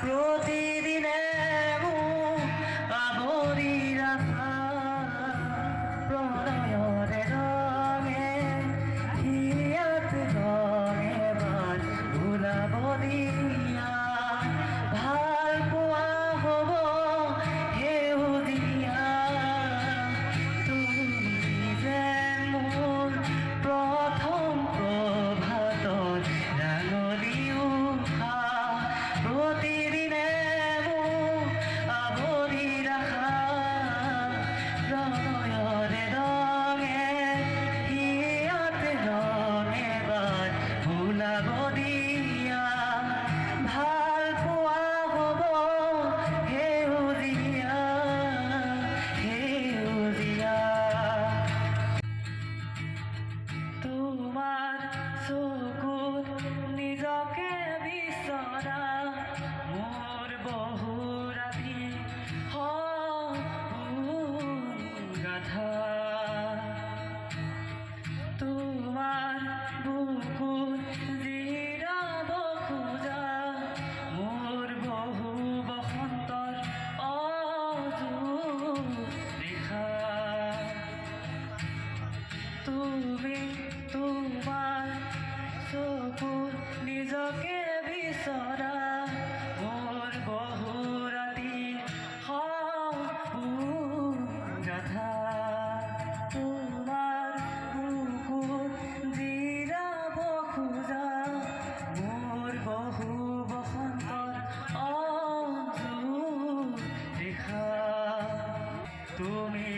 প্ৰতিদিনে মোক আৱৰি ৰাখা প্ৰণয়ৰে ৰঙে হিয়াত ৰঙে বাট ওলাব দিয়া ভাল পোৱা হ'ব সেউজীয়া তুমি যেন মোৰ প্ৰথম প্ৰভাতত ৰাঙলী উঠা প্ৰতিদিনে মোক আৱৰি ৰাখা প্ৰণয়ৰে ৰঙে হিয়াত ৰঙে বাট ওলাব দিয়া ভাল পোৱা হ'ব সেউজীয়া সেউজীয়া তোমাৰ চকুত নিজকে বিচৰা মোৰ বহু ৰাতি গাথা তোমাৰ বুকুত জিৰাব খোজা মোৰ বহু বসন্তৰ অযুত ৰেখা তুমি তোমাৰ চকুত নিজকে বিচৰা মোৰ বহু ৰাতি গাথা তোমাৰ বুকুত জিৰাব খোজা মোৰ বহু বসন্তৰ অযুত ৰেখা তুমি